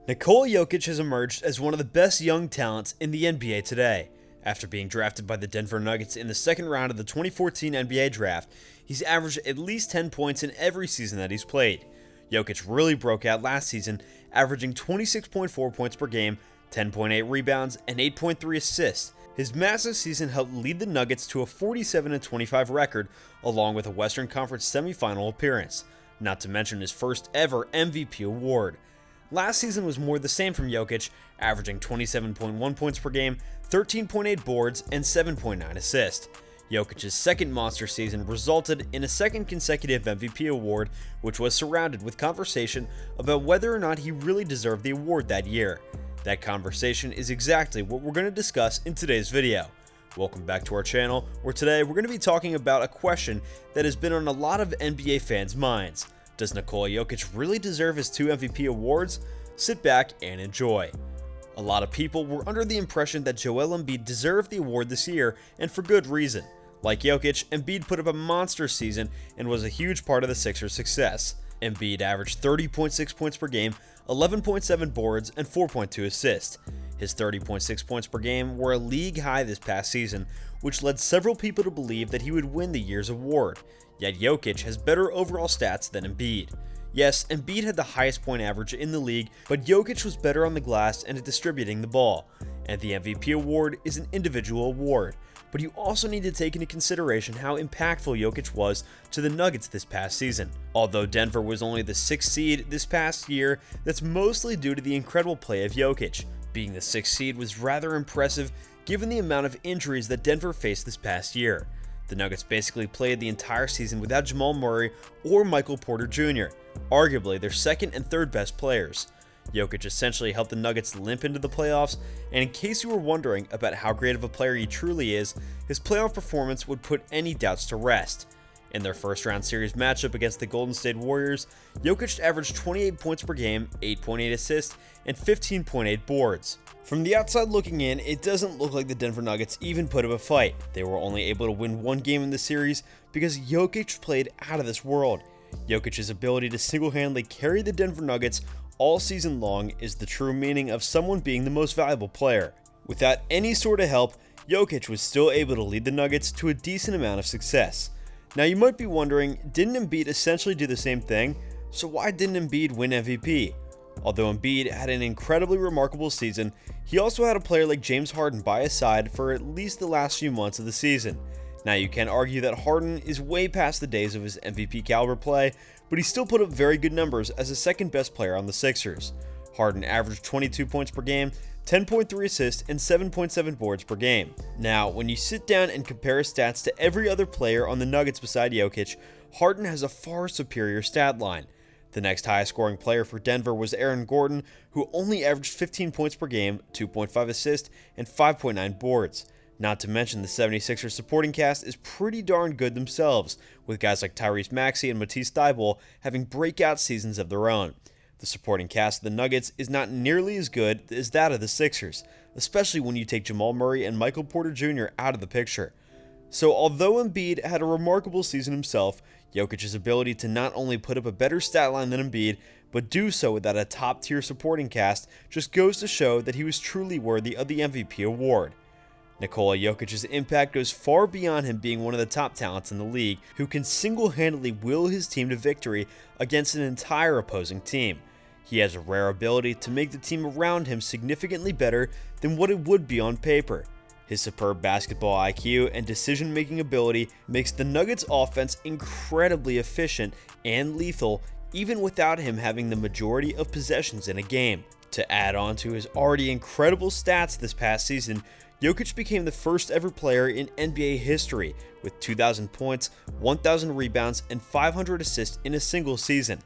Nikola Jokic has emerged as one of the best young talents in the NBA today. After being drafted by the Denver Nuggets in the second round of the 2014 NBA Draft, he's averaged at least 10 points in every season that he's played. Jokic really broke out last season, averaging 26.4 points per game, 10.8 rebounds, and 8.3 assists. His massive season helped lead the Nuggets to a 47-25 record, along with a Western Conference semifinal appearance, not to mention his first ever MVP award. Last season was more the same from Jokic, averaging 27.1 points per game, 13.8 boards, and 7.9 assists. Jokic's second monster season resulted in a second consecutive MVP award, which was surrounded with conversation about whether or not he really deserved the award that year. That conversation is exactly what we're going to discuss in today's video. Welcome back to our channel, where today we're going to be talking about a question that has been on a lot of NBA fans' minds. Does Nikola Jokic really deserve his 2 MVP awards? Sit back and enjoy. A lot of people were under the impression that Joel Embiid deserved the award this year, and for good reason. Like Jokic, Embiid put up a monster season and was a huge part of the Sixers' success. Embiid averaged 30.6 points per game, 11.7 boards, and 4.2 assists. His 30.6 points per game were a league high this past season, which led several people to believe that he would win the year's award. Yet Jokic has better overall stats than Embiid. Yes, Embiid had the highest point average in the league, but Jokic was better on the glass and at distributing the ball. And the MVP award is an individual award, but you also need to take into consideration how impactful Jokic was to the Nuggets this past season. Although Denver was only the 6th seed this past year, that's mostly due to the incredible play of Jokic. Being the 6th seed was rather impressive given the amount of injuries that Denver faced this past year. The Nuggets basically played the entire season without Jamal Murray or Michael Porter Jr., arguably their second and third best players. Jokic essentially helped the Nuggets limp into the playoffs, and in case you were wondering about how great of a player he truly is, his playoff performance would put any doubts to rest. In their first round series matchup against the Golden State Warriors, Jokic averaged 28 points per game, 8.8 assists, and 15.8 boards. From the outside looking in, it doesn't look like the Denver Nuggets even put up a fight. They were only able to win one game in the series because Jokic played out of this world. Jokic's ability to single-handedly carry the Denver Nuggets all season long is the true meaning of someone being the most valuable player. Without any sort of help, Jokic was still able to lead the Nuggets to a decent amount of success. Now you might be wondering, didn't Embiid essentially do the same thing? So why didn't Embiid win MVP? Although Embiid had an incredibly remarkable season, he also had a player like James Harden by his side for at least the last few months of the season. Now you can argue that Harden is way past the days of his MVP caliber play, but he still put up very good numbers as the second best player on the Sixers. Harden averaged 22 points per game, 10.3 assists, and 7.7 boards per game. Now, when you sit down and compare his stats to every other player on the Nuggets beside Jokic, Harden has a far superior stat line. The next highest scoring player for Denver was Aaron Gordon, who only averaged 15 points per game, 2.5 assists, and 5.9 boards. Not to mention the 76ers supporting cast is pretty darn good themselves, with guys like Tyrese Maxey and Matisse Thybulle having breakout seasons of their own. The supporting cast of the Nuggets is not nearly as good as that of the Sixers, especially when you take Jamal Murray and Michael Porter Jr. out of the picture. So although Embiid had a remarkable season himself, Jokic's ability to not only put up a better stat line than Embiid, but do so without a top-tier supporting cast just goes to show that he was truly worthy of the MVP award. Nikola Jokic's impact goes far beyond him being one of the top talents in the league who can single-handedly will his team to victory against an entire opposing team. He has a rare ability to make the team around him significantly better than what it would be on paper. His superb basketball IQ and decision-making ability makes the Nuggets' offense incredibly efficient and lethal, even without him having the majority of possessions in a game. To add on to his already incredible stats this past season, Jokic became the first ever player in NBA history with 2,000 points, 1,000 rebounds, and 500 assists in a single season.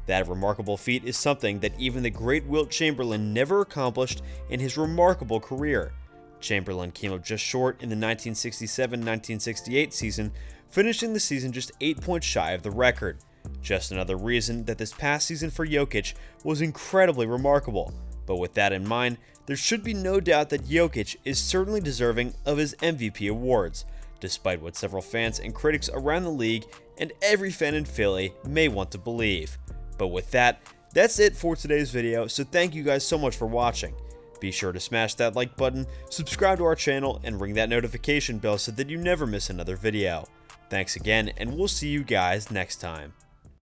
That remarkable feat is something that even the great Wilt Chamberlain never accomplished in his remarkable career. Chamberlain came up just short in the 1967-1968 season, finishing the season just 8 points shy of the record. Just another reason that this past season for Jokic was incredibly remarkable. But with that in mind, there should be no doubt that Jokic is certainly deserving of his MVP awards, despite what several fans and critics around the league and every fan in Philly may want to believe. But with that, That's it for today's video, so thank you guys so much for watching. Be sure to smash that like button, subscribe to our channel, and ring that notification bell so that you never miss another video. Thanks again, and we'll see you guys next time.